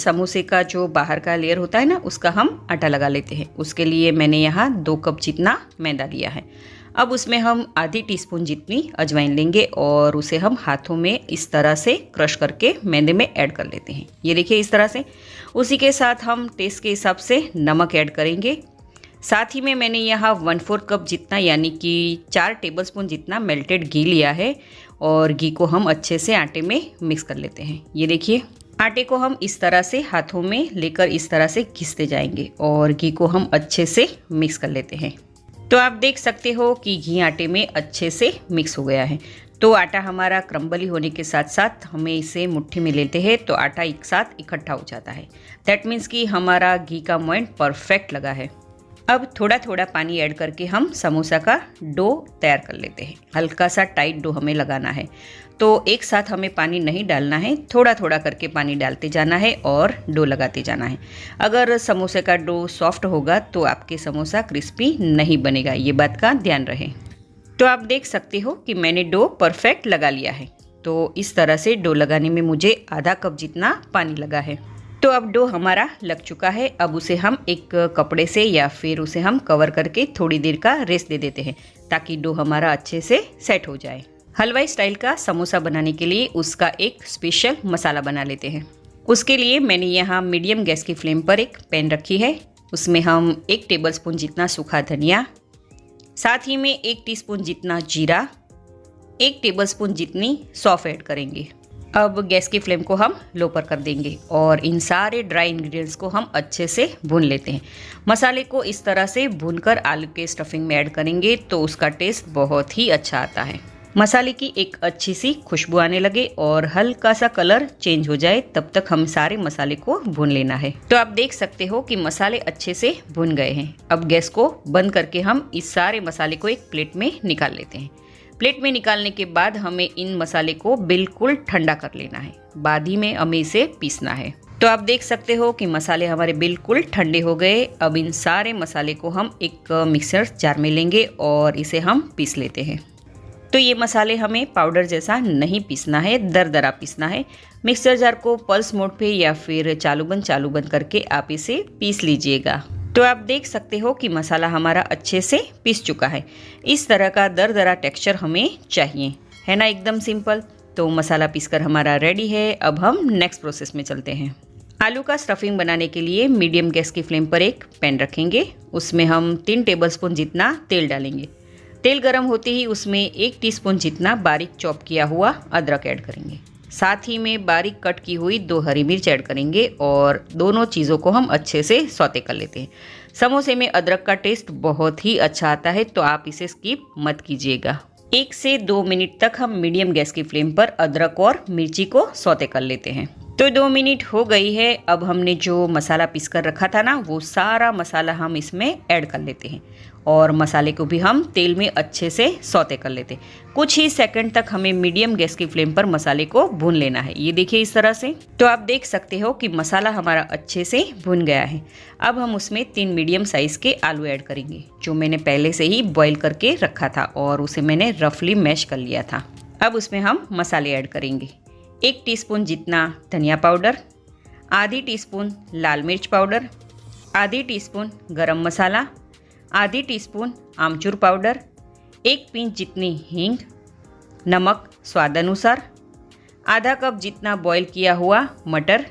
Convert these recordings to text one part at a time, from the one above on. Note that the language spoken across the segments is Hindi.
समोसे का जो बाहर का लेयर होता है ना, उसका हम आटा लगा लेते हैं। उसके लिए मैंने यहाँ 2 कप जितना मैदा लिया है। अब उसमें हम आधी टीस्पून जितनी अजवाइन लेंगे और उसे हम हाथों में इस तरह से क्रश करके मैदे में ऐड कर लेते हैं। ये देखिए इस तरह से। उसी के साथ हम टेस्ट के हिसाब से नमक ऐड करेंगे। साथ ही में मैंने यहाँ 1/4 कप जितना यानी कि 4 टेबलस्पून जितना मेल्टेड घी लिया है और घी को हम अच्छे से आटे में मिक्स कर लेते हैं। ये देखिए आटे को हम इस तरह से हाथों में लेकर इस तरह से घिसते जाएंगे और घी को हम अच्छे से मिक्स कर लेते हैं। तो आप देख सकते हो कि घी आटे में अच्छे से मिक्स हो गया है। तो आटा हमारा क्रम्बली होने के साथ साथ हमें इसे मुट्ठी में लेते हैं तो आटा एक साथ इकट्ठा हो जाता है। दैट मीन्स कि हमारा घी का मोइंड परफेक्ट लगा है। अब थोड़ा थोड़ा पानी ऐड करके हम समोसा का डो तैयार कर लेते हैं। हल्का सा टाइट डो हमें लगाना है, तो एक साथ हमें पानी नहीं डालना है, थोड़ा थोड़ा करके पानी डालते जाना है और डो लगाते जाना है। अगर समोसे का डो सॉफ्ट होगा तो आपके समोसा क्रिस्पी नहीं बनेगा, ये बात का ध्यान रहे। तो आप देख सकते हो कि मैंने डो परफेक्ट लगा लिया है। तो इस तरह से डो लगाने में मुझे आधा कप जितना पानी लगा है। तो अब डो हमारा लग चुका है। अब उसे हम एक कपड़े से या फिर उसे हम कवर करके थोड़ी देर का रेस्ट दे देते हैं ताकि डो हमारा अच्छे से सेट हो जाए। हलवाई स्टाइल का समोसा बनाने के लिए उसका एक स्पेशल मसाला बना लेते हैं। उसके लिए मैंने यहाँ मीडियम गैस की फ्लेम पर एक पैन रखी है। उसमें हम 1 टेबलस्पून जितना सूखा धनिया, साथ ही में 1 टीस्पून जितना जीरा, 1 टेबलस्पून जितनी सौंफ ऐड करेंगे। अब गैस की फ्लेम को हम लो पर कर देंगे और इन सारे ड्राई इंग्रेडिएंट्स को हम अच्छे से भून लेते हैं। मसाले को इस तरह से भूनकर आलू के स्टफिंग में ऐड करेंगे तो उसका टेस्ट बहुत ही अच्छा आता है। मसाले की एक अच्छी सी खुशबू आने लगे और हल्का सा कलर चेंज हो जाए तब तक हम सारे मसाले को भून लेना है। तो आप देख सकते हो कि मसाले अच्छे से भुन गए हैं। अब गैस को बंद करके हम इस सारे मसाले को एक प्लेट में निकाल लेते हैं। प्लेट में निकालने के बाद हमें इन मसाले को बिल्कुल ठंडा कर लेना है, बाद ही में हमें इसे पीसना है। तो आप देख सकते हो कि मसाले हमारे बिल्कुल ठंडे हो गए। अब इन सारे मसाले को हम एक मिक्सर जार में लेंगे और इसे हम पीस लेते हैं। तो ये मसाले हमें पाउडर जैसा नहीं पीसना है, दरदरा पीसना है। मिक्सर जार को पल्स मोड पे या फिर चालू बंद करके आप इसे पीस लीजिएगा। तो आप देख सकते हो कि मसाला हमारा अच्छे से पीस चुका है। इस तरह का दरदरा टेक्सचर हमें चाहिए, है ना, एकदम सिंपल। तो मसाला पीसकर हमारा रेडी है। अब हम नेक्स्ट प्रोसेस में चलते हैं। आलू का स्टफिंग बनाने के लिए मीडियम गैस की फ्लेम पर एक पैन रखेंगे। उसमें हम 3 टेबलस्पून जितना तेल डालेंगे। तेल गर्म होते ही उसमें 1 टीस्पून जितना बारीक चॉप किया हुआ अदरक ऐड करेंगे। साथ ही में बारीक कट की हुई 2 हरी मिर्च ऐड करेंगे और दोनों चीज़ों को हम अच्छे से सौते कर लेते हैं। समोसे में अदरक का टेस्ट बहुत ही अच्छा आता है, तो आप इसे स्किप मत कीजिएगा। 1 से 2 मिनट तक हम मीडियम गैस की फ्लेम पर अदरक और मिर्ची को सौते कर लेते हैं। तो 2 मिनट हो गई है। अब हमने जो मसाला पीस कर रखा था ना, वो सारा मसाला हम इसमें ऐड कर लेते हैं और मसाले को भी हम तेल में अच्छे से सौते कर लेते हैं। कुछ ही सेकंड तक हमें मीडियम गैस की फ्लेम पर मसाले को भून लेना है। ये देखिए इस तरह से। तो आप देख सकते हो कि मसाला हमारा अच्छे से भुन गया है। अब हम उसमें 3 मीडियम साइज़ के आलू ऐड करेंगे जो मैंने पहले से ही बॉईल करके रखा था और उसे मैंने रफली मैश कर लिया था। अब उसमें हम मसाले ऐड करेंगे। 1 टीस्पून जितना धनिया पाउडर, आधी टीस्पून लाल मिर्च पाउडर, आधी टीस्पून गरम मसाला, आधी टीस्पून आमचूर पाउडर, 1 पिंच जितनी हींग, नमक स्वाद अनुसार, आधा कप जितना बॉईल किया हुआ मटर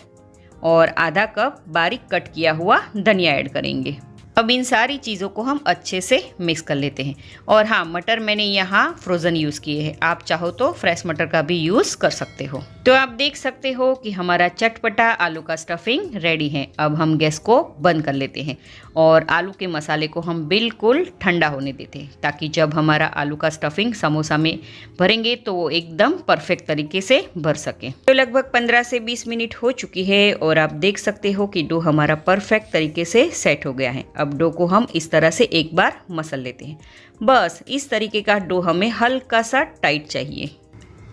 और आधा कप बारीक कट किया हुआ धनिया ऐड करेंगे। अब इन सारी चीज़ों को हम अच्छे से मिक्स कर लेते हैं। और हाँ, मटर मैंने यहाँ फ्रोज़न यूज़ किए हैं, आप चाहो तो फ्रेश मटर का भी यूज़ कर सकते हो। तो आप देख सकते हो कि हमारा चटपटा आलू का स्टफिंग रेडी है। अब हम गैस को बंद कर लेते हैं और आलू के मसाले को हम बिल्कुल ठंडा होने देते हैं ताकि जब हमारा आलू का स्टफिंग समोसा में भरेंगे तो वो एकदम परफेक्ट तरीके से भर सके। तो लगभग 15 से 20 मिनट हो चुकी है और आप देख सकते हो कि डो हमारा परफेक्ट तरीके से सेट हो गया है। अब डो को हम इस तरह से एक बार मसल लेते हैं। बस इस तरीके का डो हमें हल्का सा टाइट चाहिए।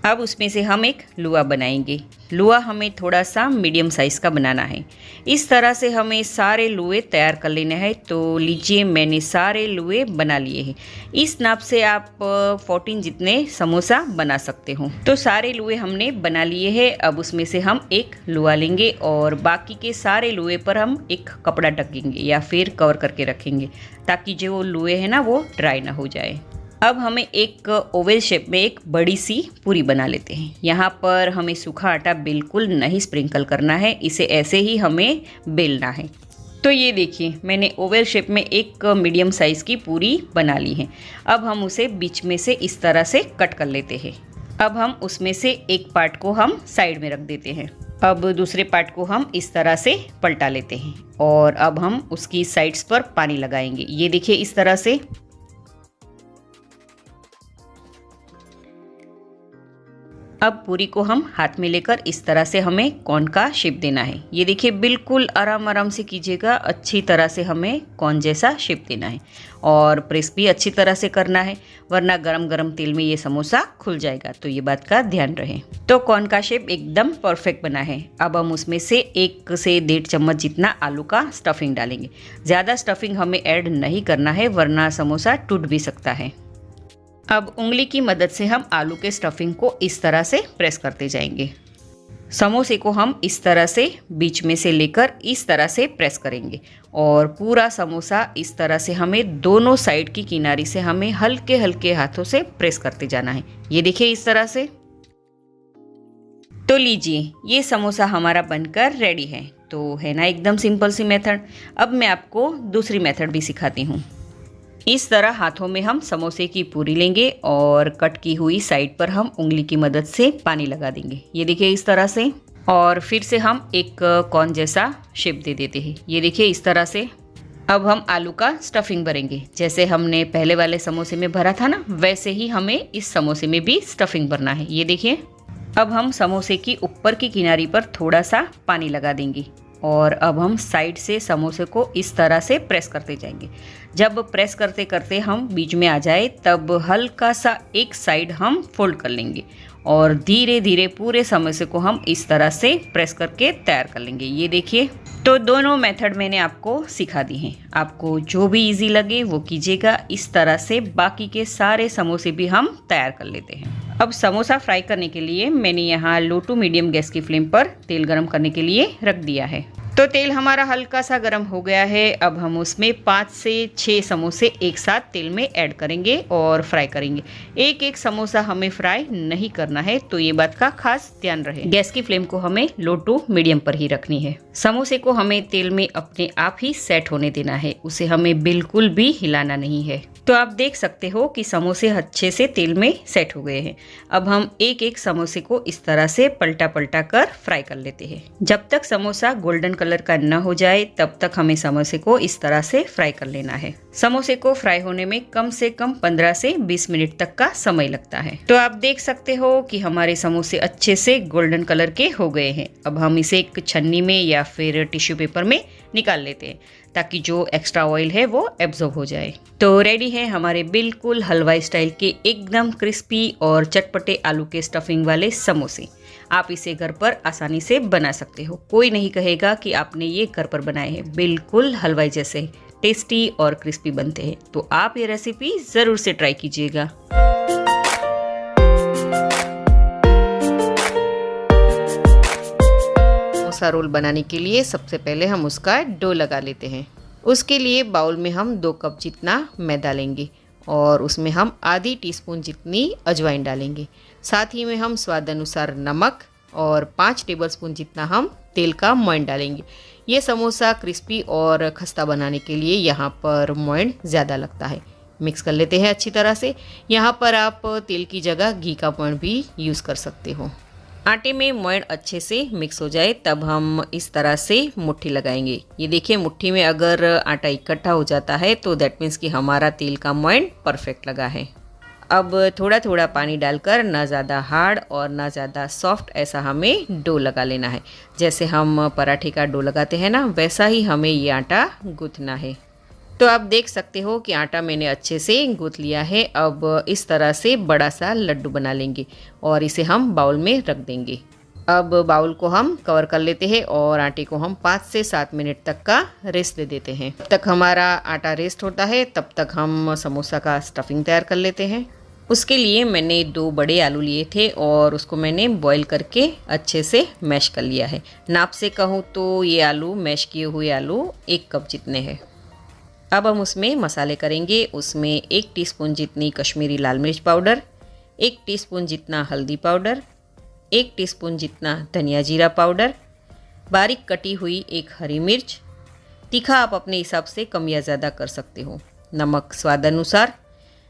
अब उसमें से हम एक लुआ बनाएंगे। लुआ हमें थोड़ा सा मीडियम साइज़ का बनाना है। इस तरह से हमें सारे लुए तैयार कर लेने हैं। तो लीजिए, मैंने सारे लुए बना लिए हैं। इस नाप से आप 14 जितने समोसा बना सकते हो। तो सारे लुए हमने बना लिए हैं। अब उसमें से हम एक लुआ लेंगे और बाकी के सारे लुए पर हम एक कपड़ा ढकेंगे या फिर कवर करके रखेंगे, ताकि जो लुए हैं ना वो ड्राई ना हो जाए। अब हमें एक ओवल शेप में एक बड़ी सी पूरी बना लेते हैं। यहाँ पर हमें सूखा आटा बिल्कुल नहीं स्प्रिंकल करना है, इसे ऐसे ही हमें बेलना है। तो ये देखिए, मैंने ओवल शेप में एक मीडियम साइज़ की पूरी बना ली है। अब हम उसे बीच में से इस तरह से कट कर लेते हैं। अब हम उसमें से एक पार्ट को हम साइड में रख देते हैं। अब दूसरे पार्ट को हम इस तरह से पलटा लेते हैं और अब हम उसकी साइड्स पर पानी लगाएंगे। ये देखिए, इस तरह से। अब पूरी को हम हाथ में लेकर इस तरह से हमें कॉर्न का शेप देना है। ये देखिए, बिल्कुल आराम आराम से कीजिएगा। अच्छी तरह से हमें कॉर्न जैसा शेप देना है और प्रेस भी अच्छी तरह से करना है, वरना गरम गरम तेल में ये समोसा खुल जाएगा। तो ये बात का ध्यान रहे। तो कॉर्न का शेप एकदम परफेक्ट बना है। अब हम उसमें से 1 से 1.5 चम्मच जितना आलू का स्टफिंग डालेंगे। ज़्यादा स्टफिंग हमें ऐड नहीं करना है, वरना समोसा टूट भी सकता है। अब उंगली की मदद से हम आलू के स्टफिंग को इस तरह से प्रेस करते जाएंगे। समोसे को हम इस तरह से बीच में से लेकर इस तरह से प्रेस करेंगे और पूरा समोसा इस तरह से हमें दोनों साइड की किनारी से हमें हल्के हल्के हाथों से प्रेस करते जाना है। ये देखिए, इस तरह से। तो लीजिए, ये समोसा हमारा बनकर रेडी है। तो है ना एकदम सिंपल सी मेथड। अब मैं आपको दूसरी मेथड भी सिखाती हूँ। इस तरह हाथों में हम समोसे की पूरी लेंगे और कट की हुई साइड पर हम उंगली की मदद से पानी लगा देंगे। ये देखिए, इस तरह से। और फिर से हम एक कॉर्न जैसा शेप दे देते हैं। ये देखिए, इस तरह से। अब हम आलू का स्टफिंग भरेंगे। जैसे हमने पहले वाले समोसे में भरा था ना, वैसे ही हमें इस समोसे में भी स्टफिंग भरना है। ये देखिए। अब हम समोसे की ऊपर की किनारी पर थोड़ा सा पानी लगा देंगे और अब हम साइड से समोसे को इस तरह से प्रेस करते जाएंगे। जब प्रेस करते करते हम बीच में आ जाए, तब हल्का सा एक साइड हम फोल्ड कर लेंगे और धीरे धीरे पूरे समोसे को हम इस तरह से प्रेस करके तैयार कर लेंगे। ये देखिए। तो दोनों मेथड मैंने आपको सिखा दी हैं। आपको जो भी इजी लगे वो कीजिएगा। इस तरह से बाकी के सारे समोसे भी हम तैयार कर लेते हैं। अब समोसा फ्राई करने के लिए मैंने यहाँ लो टू मीडियम गैस की फ्लेम पर तेल गरम करने के लिए रख दिया है। तो तेल हमारा हल्का सा गर्म हो गया है। अब हम उसमें 5 से 6 समोसे एक साथ तेल में ऐड करेंगे और फ्राई करेंगे। एक एक समोसा हमें फ्राई नहीं करना है, तो ये बात का खास ध्यान रहे। गैस की फ्लेम को हमें लो टू मीडियम पर ही रखनी है। समोसे को हमें तेल में अपने आप ही सेट होने देना है, उसे हमें बिल्कुल भी हिलाना नहीं है। तो आप देख सकते हो कि समोसे अच्छे से तेल में सेट हो गए हैं। अब हम एक एक समोसे को इस तरह से पलटा पलटा कर फ्राई कर लेते हैं। जब तक समोसा गोल्डन कलर का न हो जाए, तब तक हमें समोसे को इस तरह से फ्राई कर लेना है। समोसे को फ्राई होने में कम से कम 15 से 20 मिनट तक का समय लगता है। तो आप देख सकते हो कि हमारे समोसे अच्छे से गोल्डन कलर के हो गए हैं। अब हम इसे एक छन्नी में या फिर टिश्यू पेपर में निकाल लेते हैं, ताकि जो एक्स्ट्रा ऑयल है वो एब्जॉर्ब हो जाए। तो रेडी है हमारे बिल्कुल हलवाई स्टाइल के एकदम क्रिस्पी और चटपटे आलू के स्टफिंग वाले समोसे। आप इसे घर पर आसानी से बना सकते हो। कोई नहीं कहेगा कि आपने ये घर पर बनाए हैं। बिल्कुल हलवाई जैसे टेस्टी और क्रिस्पी बनते हैं। तो आप ये रेसिपी ज़रूर से ट्राई कीजिएगा। समोसा रोल बनाने के लिए सबसे पहले हम उसका डो लगा लेते हैं। उसके लिए बाउल में हम 2 कप जितना मैदा लेंगे और उसमें हम आधी टीस्पून जितनी अजवाइन डालेंगे। साथ ही में हम स्वाद अनुसार नमक और 5 टेबलस्पून जितना हम तेल का मोयन डालेंगे। ये समोसा क्रिस्पी और खस्ता बनाने के लिए यहाँ पर मोयन ज़्यादा लगता है। मिक्स कर लेते हैं अच्छी तरह से। यहाँ पर आप तेल की जगह घी का मोयन भी यूज़ कर सकते हो। आटे में मोयन अच्छे से मिक्स हो जाए, तब हम इस तरह से मुट्ठी लगाएंगे। ये देखिए, मुट्ठी में अगर आटा इकट्ठा हो जाता है तो दैट मीन्स कि हमारा तेल का मोयन परफेक्ट लगा है। अब थोड़ा थोड़ा पानी डालकर ना ज़्यादा हार्ड और ना ज़्यादा सॉफ्ट ऐसा हमें डो लगा लेना है। जैसे हम पराठे का डो लगाते हैं ना, वैसा ही हमें ये आटा गूँथना है। तो आप देख सकते हो कि आटा मैंने अच्छे से गूंथ लिया है। अब इस तरह से बड़ा सा लड्डू बना लेंगे और इसे हम बाउल में रख देंगे। अब बाउल को हम कवर कर लेते हैं और आटे को हम 5 से 7 मिनट तक का रेस्ट दे देते हैं। तब तक हमारा आटा रेस्ट होता है, तब तक हम समोसा का स्टफिंग तैयार कर लेते हैं। उसके लिए मैंने 2 बड़े आलू लिए थे और उसको मैंने बॉईल करके अच्छे से मैश कर लिया है। नाप से कहूँ तो ये आलू, मैश किए हुए आलू 1 कप जितने हैं। अब हम उसमें मसाले करेंगे। उसमें 1 टीस्पून जितनी कश्मीरी लाल मिर्च पाउडर, 1 टीस्पून जितना हल्दी पाउडर, 1 टीस्पून जितना धनिया जीरा पाउडर, बारीक कटी हुई 1 हरी मिर्च, तीखा आप अपने हिसाब से कम या ज़्यादा कर सकते हो, नमक स्वाद अनुसार,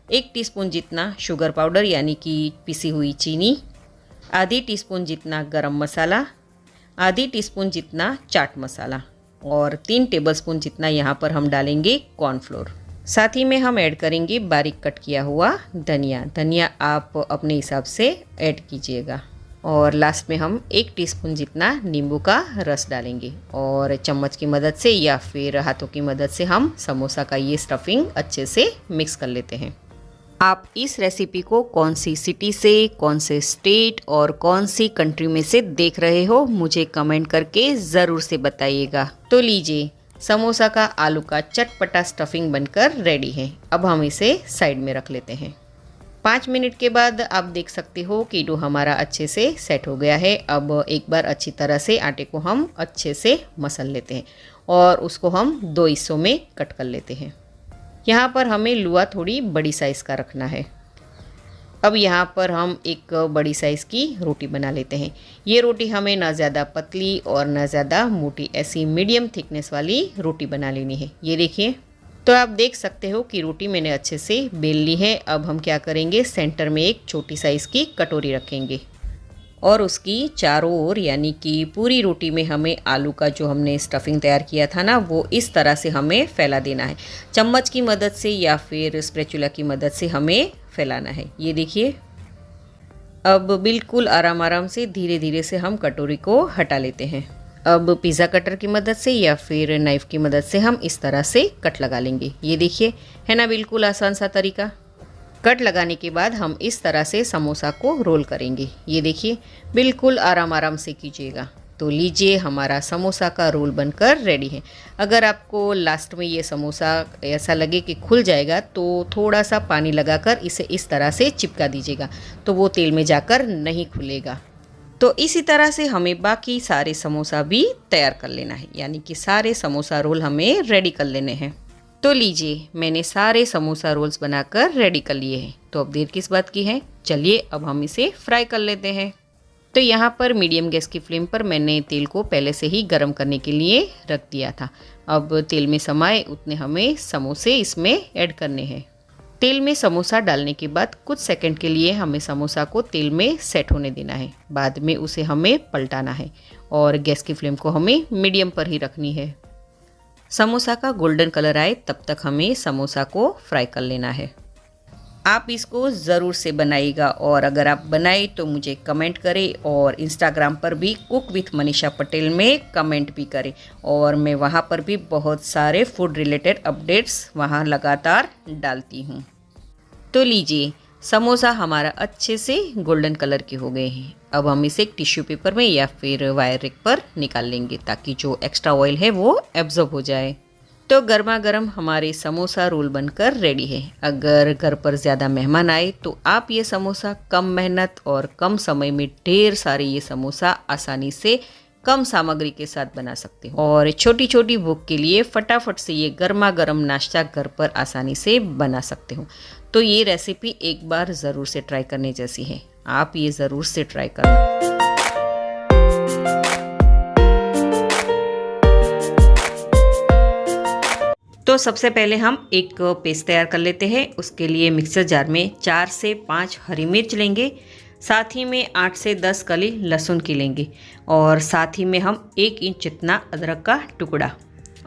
1 टीस्पून जितना शुगर पाउडर यानी कि पिसी हुई चीनी, आधी टीस्पून जितना गरम मसाला, आधी टीस्पून जितना चाट मसाला और 3 टेबलस्पून जितना यहाँ पर हम डालेंगे कॉर्नफ्लोर। साथ ही में हम ऐड करेंगे बारीक कट किया हुआ धनिया आप अपने हिसाब से ऐड कीजिएगा। और लास्ट में हम 1 टीस्पून जितना नींबू का रस डालेंगे और चम्मच की मदद से या फिर हाथों की मदद से हम समोसा का ये स्टफिंग अच्छे से मिक्स कर लेते हैं। आप इस रेसिपी को कौन सी सिटी से, कौन से स्टेट और कौन सी कंट्री में से देख रहे हो, मुझे कमेंट करके ज़रूर से बताइएगा। तो लीजिए, समोसा का आलू का चटपटा स्टफिंग बनकर रेडी है। अब हम इसे साइड में रख लेते हैं। 5 मिनट के बाद आप देख सकते हो कि डो हमारा अच्छे से सेट हो गया है। अब एक बार अच्छी तरह से आटे को हम अच्छे से मसल लेते हैं और उसको हम 2 हिस्सों में कट कर लेते हैं। यहाँ पर हमें लुआ थोड़ी बड़ी साइज़ का रखना है। अब यहाँ पर हम एक बड़ी साइज़ की रोटी बना लेते हैं। ये रोटी हमें ना ज़्यादा पतली और ना ज़्यादा मोटी, ऐसी मीडियम थिकनेस वाली रोटी बना लेनी है। ये देखिए, तो आप देख सकते हो कि रोटी मैंने अच्छे से बेल ली है। अब हम क्या करेंगे, सेंटर में एक छोटी साइज़ की कटोरी रखेंगे और उसकी चारों ओर यानी कि पूरी रोटी में हमें आलू का जो हमने स्टफिंग तैयार किया था ना, वो इस तरह से हमें फैला देना है। चम्मच की मदद से या फिर स्पैचुला की मदद से हमें फैलाना है। ये देखिए, अब बिल्कुल आराम आराम से धीरे धीरे से हम कटोरी को हटा लेते हैं। अब पिज़्ज़ा कटर की मदद से या फिर नाइफ़ की मदद से हम इस तरह से कट लगा लेंगे। ये देखिए, है ना बिल्कुल आसान सा तरीका। कट लगाने के बाद हम इस तरह से समोसा को रोल करेंगे। ये देखिए, बिल्कुल आराम आराम से कीजिएगा। तो लीजिए, हमारा समोसा का रोल बनकर रेडी है। अगर आपको लास्ट में ये समोसा ऐसा लगे कि खुल जाएगा तो थोड़ा सा पानी लगाकर इसे इस तरह से चिपका दीजिएगा, तो वो तेल में जाकर नहीं खुलेगा। तो इसी तरह से हमें बाकी सारे समोसा भी तैयार कर लेना है, यानी कि सारे समोसा रोल हमें रेडी कर लेने हैं। तो लीजिए, मैंने सारे समोसा रोल्स बनाकर रेडी कर लिए हैं। तो अब देर किस बात की है, चलिए अब हम इसे फ्राई कर लेते हैं। तो यहाँ पर मीडियम गैस की फ्लेम पर मैंने तेल को पहले से ही गर्म करने के लिए रख दिया था। अब तेल में समाए उतने हमें समोसे इसमें ऐड करने हैं। तेल में समोसा डालने के बाद कुछ सेकंड के लिए हमें समोसा को तेल में सेट होने देना है। बाद में उसे हमें पलटाना है और गैस की फ्लेम को हमें मीडियम पर ही रखनी है। समोसा का गोल्डन कलर आए तब तक हमें समोसा को फ्राई कर लेना है। आप इसको ज़रूर से बनाइएगा और अगर आप बनाए तो मुझे कमेंट करें और इंस्टाग्राम पर भी कुक विथ मनीषा पटेल में कमेंट भी करें और मैं वहाँ पर भी बहुत सारे फूड रिलेटेड अपडेट्स वहाँ लगातार डालती हूँ। तो लीजिए, समोसा हमारा अच्छे से गोल्डन कलर के हो गए हैं। अब हम इसे एक टिश्यू पेपर में या फिर वायर रेक पर निकाल लेंगे ताकि जो एक्स्ट्रा ऑयल है वो एब्जॉर्ब हो जाए। तो गर्मा गर्म हमारे समोसा रोल बनकर रेडी है। अगर घर पर ज़्यादा मेहमान आए तो आप ये समोसा कम मेहनत और कम समय में ढेर सारे ये समोसा आसानी से कम सामग्री के साथ बना सकते हो और छोटी छोटी भूख के लिए फटाफट से ये गर्मा गर्म नाश्ता घर पर आसानी से बना सकते हो। तो ये रेसिपी एक बार ज़रूर से ट्राई करने जैसी है। आप ये ज़रूर से ट्राई करना। तो सबसे पहले हम एक पेस्ट तैयार कर लेते हैं। उसके लिए मिक्सर जार में 4 से 5 हरी मिर्च लेंगे, साथ ही में 8 से 10 कली लहसुन की लेंगे और साथ ही में हम 1 इंच जितना अदरक का टुकड़ा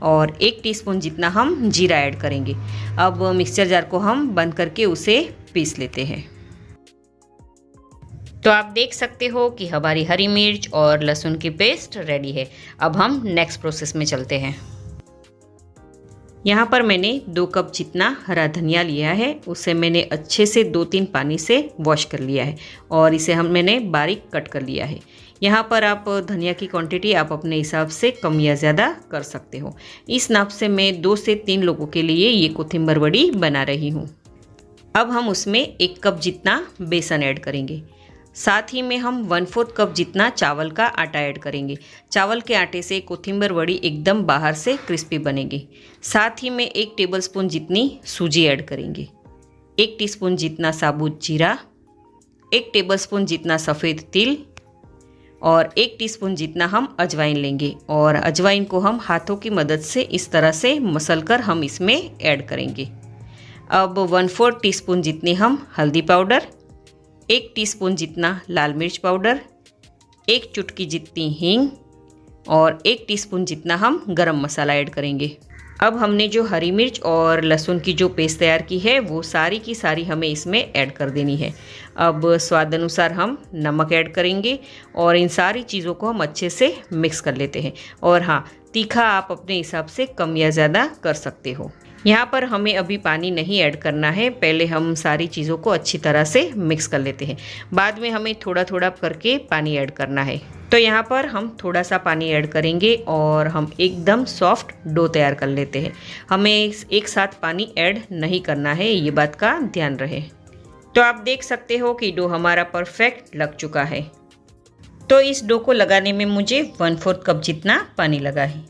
और 1 टीस्पून जितना हम जीरा ऐड करेंगे। अब मिक्सर जार को हम बंद करके उसे पीस लेते हैं। तो आप देख सकते हो कि हमारी हरी मिर्च और लहसुन की पेस्ट रेडी है। अब हम नेक्स्ट प्रोसेस में चलते हैं। यहाँ पर मैंने 2 कप जितना हरा धनिया लिया है, उसे मैंने अच्छे से 2-3 पानी से वॉश कर लिया है और इसे मैंने बारीक कट कर लिया है। यहाँ पर आप धनिया की क्वांटिटी आप अपने हिसाब से कम या ज़्यादा कर सकते हो। इस नाप से मैं 2 से 3 लोगों के लिए ये कोथिंबर वड़ी बना रही हूँ। अब हम उसमें 1 कप जितना बेसन ऐड करेंगे। साथ ही में हम 1/4 कप जितना चावल का आटा ऐड करेंगे। चावल के आटे से कोथिंबर वड़ी एकदम बाहर से क्रिस्पी बनेगी। साथ ही में 1 टेबलस्पून जितनी सूजी ऐड करेंगे, 1 टीस्पून जितना साबुत जीरा, 1 टेबलस्पून जितना सफ़ेद तिल और 1 टीस्पून जितना हम अजवाइन लेंगे और अजवाइन को हम हाथों की मदद से इस तरह से मसलकर हम इसमें ऐड करेंगे। अब 1/4 टीस्पून जितनी हम हल्दी पाउडर, 1 टीस्पून जितना लाल मिर्च पाउडर, 1 चुटकी जितनी हींग और 1 टीस्पून जितना हम गरम मसाला ऐड करेंगे। अब हमने जो हरी मिर्च और लहसुन की जो पेस्ट तैयार की है वो सारी की सारी हमें इसमें ऐड कर देनी है। अब स्वाद अनुसार हम नमक ऐड करेंगे और इन सारी चीज़ों को हम अच्छे से मिक्स कर लेते हैं। और हाँ, तीखा आप अपने हिसाब से कम या ज़्यादा कर सकते हो। यहाँ पर हमें अभी पानी नहीं ऐड करना है, पहले हम सारी चीज़ों को अच्छी तरह से मिक्स कर लेते हैं। बाद में हमें थोड़ा थोड़ा करके पानी ऐड करना है। तो यहाँ पर हम थोड़ा सा पानी ऐड करेंगे और हम एकदम सॉफ्ट डो तैयार कर लेते हैं। हमें एक साथ पानी ऐड नहीं करना है, ये बात का ध्यान रहे। तो आप देख सकते हो कि डो हमारा परफेक्ट लग चुका है। तो इस डो को लगाने में मुझे 1/4 कप जितना पानी लगा है।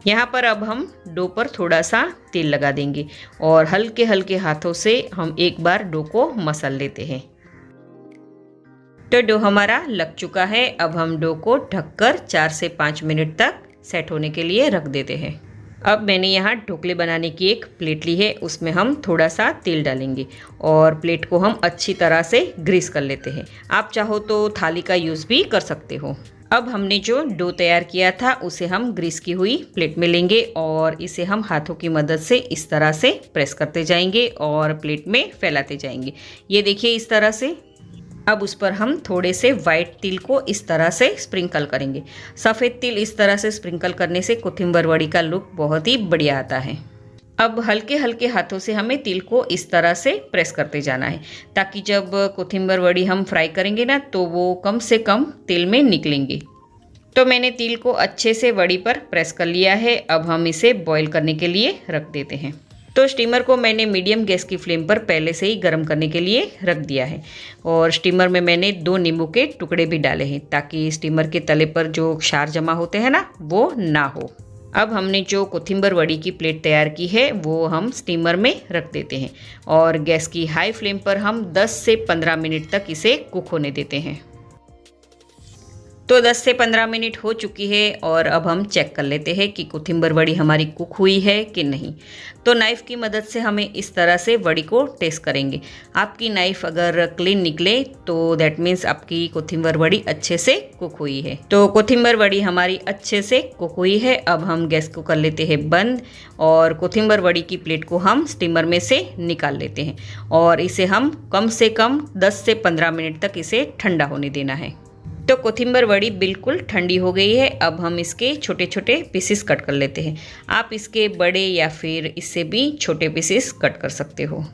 यहाँ पर अब हम डो पर थोड़ा सा तेल लगा देंगे और हल्के हल्के हाथों से हम एक बार डो को मसल लेते हैं। तो डो हमारा लग चुका है। अब हम डो को ढककर 4 से 5 मिनट तक सेट होने के लिए रख देते हैं। अब मैंने यहाँ ढोकले बनाने की एक प्लेट ली है, उसमें हम थोड़ा सा तेल डालेंगे और प्लेट को हम अच्छी तरह से ग्रीस कर लेते हैं। आप चाहो तो थाली का यूज़ भी कर सकते हो। अब हमने जो डो तैयार किया था उसे हम ग्रीस की हुई प्लेट में लेंगे और इसे हम हाथों की मदद से इस तरह से प्रेस करते जाएंगे और प्लेट में फैलाते जाएंगे। ये देखिए इस तरह से। अब उस पर हम थोड़े से वाइट तिल को इस तरह से स्प्रिंकल करेंगे। सफ़ेद तिल इस तरह से स्प्रिंकल करने से कोथिंबर वड़ी का लुक बहुत ही बढ़िया आता है। अब हल्के हल्के हाथों से हमें तिल को इस तरह से प्रेस करते जाना है ताकि जब कोथिंबर वड़ी हम फ्राई करेंगे ना तो वो कम से कम तेल में निकलेंगे। तो मैंने तिल को अच्छे से वड़ी पर प्रेस कर लिया है। अब हम इसे बॉईल करने के लिए रख देते हैं। तो स्टीमर को मैंने मीडियम गैस की फ्लेम पर पहले से ही गर्म करने के लिए रख दिया है और स्टीमर में मैंने 2 नींबू के टुकड़े भी डाले हैं ताकि स्टीमर के तले पर जो क्षार जमा होते हैं ना वो ना हो। अब हमने जो कोथिंबर वड़ी की प्लेट तैयार की है वो हम स्टीमर में रख देते हैं और गैस की हाई फ्लेम पर हम 10 से 15 मिनट तक इसे कुक होने देते हैं। तो 10 से 15 मिनट हो चुकी है और अब हम चेक कर लेते हैं कि कोथिंबर वड़ी हमारी कुक हुई है कि नहीं। तो नाइफ़ की मदद से हमें इस तरह से वड़ी को टेस्ट करेंगे। आपकी नाइफ़ अगर क्लीन निकले तो दैट मीन्स आपकी कोथिंबर वड़ी अच्छे से कुक हुई है। तो कोथिंबर वड़ी हमारी अच्छे से कुक हुई है। अब हम गैस को कर लेते हैं बंद और कोथिंबर वड़ी की प्लेट को हम स्टीमर में से निकाल लेते हैं और इसे हम कम से कम 10 से 15 मिनट तक इसे ठंडा होने देना है। तो कोथिंबर वड़ी बिल्कुल ठंडी हो गई है। अब हम इसके छोटे छोटे पीसेस कट कर लेते हैं। आप इसके बड़े या फिर इससे भी छोटे पीसेस कट कर सकते हो।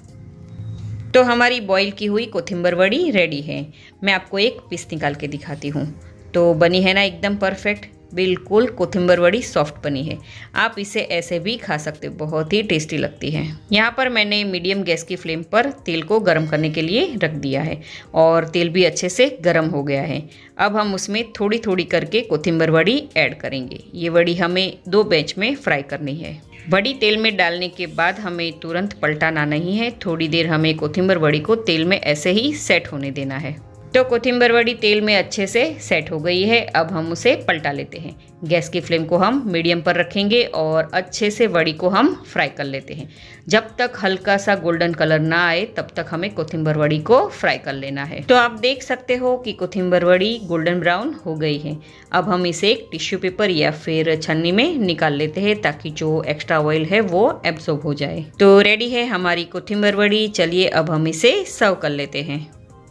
तो हमारी बॉईल की हुई कोथिंबर वड़ी रेडी है। मैं आपको एक पीस निकाल के दिखाती हूँ। तो बनी है ना एकदम परफेक्ट, बिल्कुल कोथिंबर वड़ी सॉफ्ट बनी है। आप इसे ऐसे भी खा सकते हो, बहुत ही टेस्टी लगती है। यहाँ पर मैंने मीडियम गैस की फ्लेम पर तेल को गर्म करने के लिए रख दिया है और तेल भी अच्छे से गर्म हो गया है। अब हम उसमें थोड़ी थोड़ी करके कोथिंबर वड़ी ऐड करेंगे। ये वड़ी हमें 2 बैच में फ्राई करनी है। वड़ी तेल में डालने के बाद हमें तुरंत पलटाना नहीं है, थोड़ी देर हमें कोथिंबर वड़ी को तेल में ऐसे ही सेट होने देना है। तो कोथिंबर वड़ी तेल में अच्छे से सेट हो गई है। अब हम उसे पलटा लेते हैं। गैस की फ्लेम को हम मीडियम पर रखेंगे और अच्छे से वड़ी को हम फ्राई कर लेते हैं। जब तक हल्का सा गोल्डन कलर ना आए तब तक हमें कोथिंबर वड़ी को फ्राई कर लेना है। तो आप देख सकते हो कि कोथिंबर वड़ी गोल्डन ब्राउन हो गई है। अब हम इसे एक टिश्यू पेपर या फिर छन्नी में निकाल लेते हैं ताकि जो एक्स्ट्रा ऑयल है वो एब्जॉर्ब हो जाए। तो रेडी है हमारी कोथिंबर वड़ी। चलिए अब हम इसे सर्व कर लेते हैं।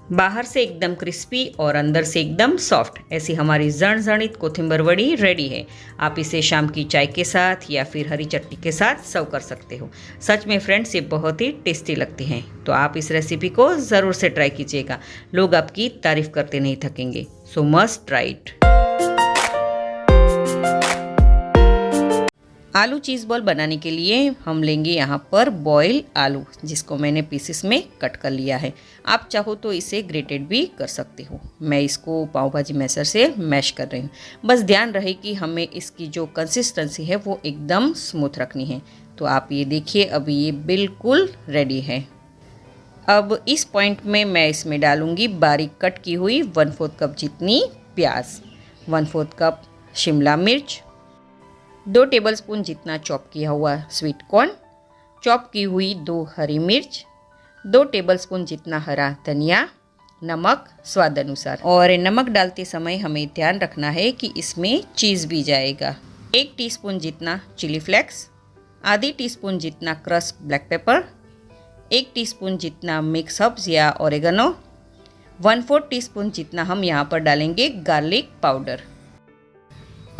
बाहर से एकदम क्रिस्पी और अंदर से एकदम सॉफ्ट, ऐसी हमारी जणजणित कोथिंबर वड़ी रेडी है। आप इसे शाम की चाय के साथ या फिर हरी चटनी के साथ सर्व कर सकते हो। सच में फ्रेंड्स, ये बहुत ही टेस्टी लगती हैं। तो आप इस रेसिपी को ज़रूर से ट्राई कीजिएगा, लोग आपकी तारीफ करते नहीं थकेंगे। So must try it. आलू चीज़ बॉल बनाने के लिए हम लेंगे यहाँ पर बॉयल आलू, जिसको मैंने पीसेस में कट कर लिया है। आप चाहो तो इसे ग्रेटेड भी कर सकते हो। मैं इसको पाव भाजी मैशर से मैश कर रही हूँ। बस ध्यान रहे कि हमें इसकी जो कंसिस्टेंसी है वो एकदम स्मूथ रखनी है। तो आप ये देखिए, अभी ये बिल्कुल रेडी है। अब इस पॉइंट में मैं इसमें डालूँगी बारीक कट की हुई 1/4 कप जितनी प्याज, 1/4 कप शिमला मिर्च, 2 टेबलस्पून जितना चॉप किया हुआ स्वीट कॉर्न, चॉप की हुई 2 हरी मिर्च, 2 टेबलस्पून जितना हरा धनिया, नमक स्वाद अनुसार। और नमक डालते समय हमें ध्यान रखना है कि इसमें चीज़ भी जाएगा। 1 टीस्पून जितना चिली फ्लेक्स, आधी टीस्पून जितना क्रश ब्लैक पेपर, 1 टीस्पून जितना मिक्स हर्ब्स या ओरेगनो, 1/4 टीस्पून जितना हम यहाँ पर डालेंगे गार्लिक पाउडर।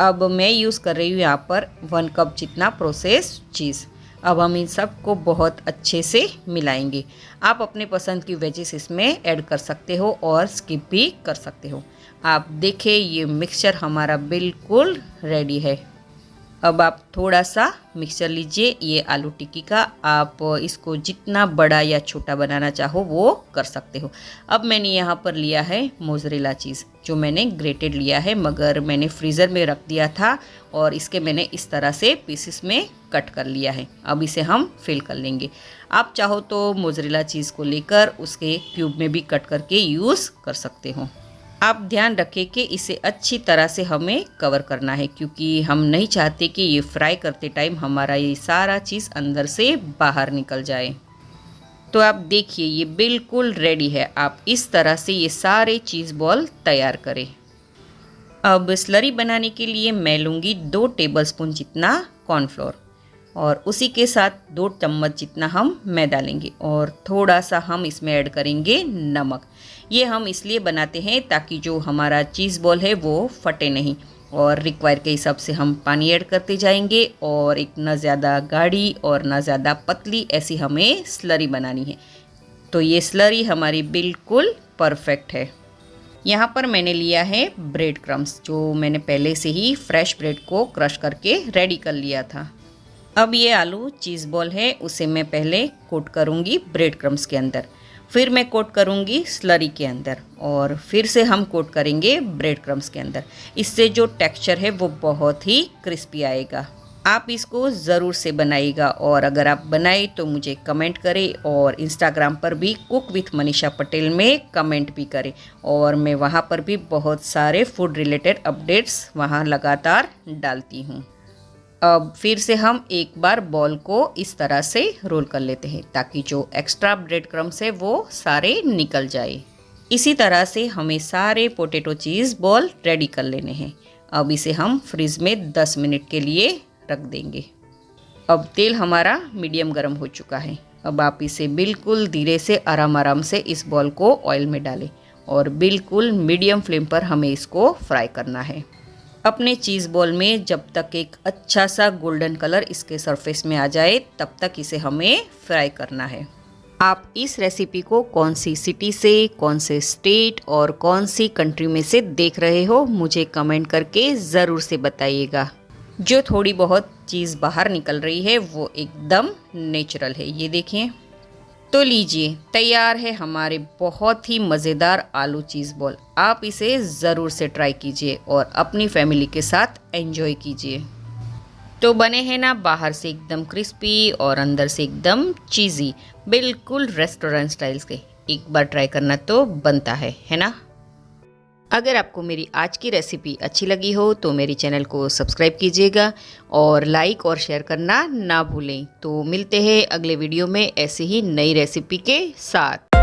अब मैं यूज़ कर रही हूँ यहाँ पर 1 कप जितना प्रोसेस चीज़। अब हम इन सब को बहुत अच्छे से मिलाएंगे। आप अपने पसंद की वेजेस इसमें ऐड कर सकते हो और स्किप भी कर सकते हो। आप देखें, ये मिक्सचर हमारा बिल्कुल रेडी है। अब आप थोड़ा सा मिक्सचर लीजिए ये आलू टिक्की का। आप इसको जितना बड़ा या छोटा बनाना चाहो वो कर सकते हो। अब मैंने यहाँ पर लिया है मोज़रेला चीज़, जो मैंने ग्रेटेड लिया है, मगर मैंने फ्रीज़र में रख दिया था और इसके मैंने इस तरह से पीसेस में कट कर लिया है। अब इसे हम फिल कर लेंगे। आप चाहो तो मोज़रेला चीज़ को लेकर उसके क्यूब में भी कट करके यूज़ कर सकते हो। आप ध्यान रखें कि इसे अच्छी तरह से हमें कवर करना है, क्योंकि हम नहीं चाहते कि ये फ्राई करते टाइम हमारा ये सारा चीज़ अंदर से बाहर निकल जाए। तो आप देखिए, ये बिल्कुल रेडी है। आप इस तरह से ये सारे चीज़ बॉल तैयार करें। अब स्लरी बनाने के लिए मैं लूँगी 2 टेबलस्पून जितना कॉर्नफ्लोर और उसी के साथ 2 चम्मच जितना हम मैदा लेंगे और थोड़ा सा हम इसमें ऐड करेंगे नमक। ये हम इसलिए बनाते हैं ताकि जो हमारा चीज़ बॉल है वो फटे नहीं, और रिक्वायर के हिसाब से हम पानी ऐड करते जाएंगे। और एक ना ज़्यादा गाढ़ी और ना ज़्यादा पतली, ऐसी हमें स्लरी बनानी है। तो ये स्लरी हमारी बिल्कुल परफेक्ट है। यहाँ पर मैंने लिया है ब्रेड क्रम्स, जो मैंने पहले से ही फ्रेश ब्रेड को क्रश करके रेडी कर लिया था। अब ये आलू चीज़ बॉल है, उसे मैं पहले कोट करूँगी ब्रेड क्रम्स के अंदर, फिर मैं कोट करूँगी स्लरी के अंदर और फिर से हम कोट करेंगे ब्रेड क्रम्स के अंदर। इससे जो टेक्सचर है वो बहुत ही क्रिस्पी आएगा। आप इसको ज़रूर से बनाइएगा और अगर आप बनाए तो मुझे कमेंट करें और इंस्टाग्राम पर भी कुक विथ मनीषा पटेल में कमेंट भी करें। और मैं वहाँ पर भी बहुत सारे फूड रिलेटेड अपडेट्स वहाँ लगातार डालती हूँ। अब फिर से हम एक बार बॉल को इस तरह से रोल कर लेते हैं ताकि जो एक्स्ट्रा ब्रेड क्रम्स है वो सारे निकल जाए। इसी तरह से हमें सारे पोटैटो चीज़ बॉल रेडी कर लेने हैं। अब इसे हम फ्रिज में 10 मिनट के लिए रख देंगे। अब तेल हमारा मीडियम गर्म हो चुका है। अब आप इसे बिल्कुल धीरे से आराम से इस बॉल को ऑयल में डालें और बिल्कुल मीडियम फ्लेम पर हमें इसको फ्राई करना है। अपने चीज़ बॉल में जब तक एक अच्छा सा गोल्डन कलर इसके सरफेस में आ जाए तब तक इसे हमें फ्राई करना है। आप इस रेसिपी को कौन सी सिटी से, कौन से स्टेट और कौन सी कंट्री में से देख रहे हो, मुझे कमेंट करके ज़रूर से बताइएगा। जो थोड़ी बहुत चीज़ बाहर निकल रही है वो एकदम नेचुरल है, ये देखिए। तो लीजिए, तैयार है हमारे बहुत ही मज़ेदार आलू चीज़ बॉल। आप इसे ज़रूर से ट्राई कीजिए और अपनी फैमिली के साथ एंजॉय कीजिए। तो बने हैं ना बाहर से एकदम क्रिस्पी और अंदर से एकदम चीज़ी, बिल्कुल रेस्टोरेंट स्टाइल्स के। एक बार ट्राई करना तो बनता है ना। अगर आपको मेरी आज की रेसिपी अच्छी लगी हो तो मेरी चैनल को सब्सक्राइब कीजिएगा और लाइक और शेयर करना ना भूलें। तो मिलते हैं अगले वीडियो में ऐसे ही नई रेसिपी के साथ।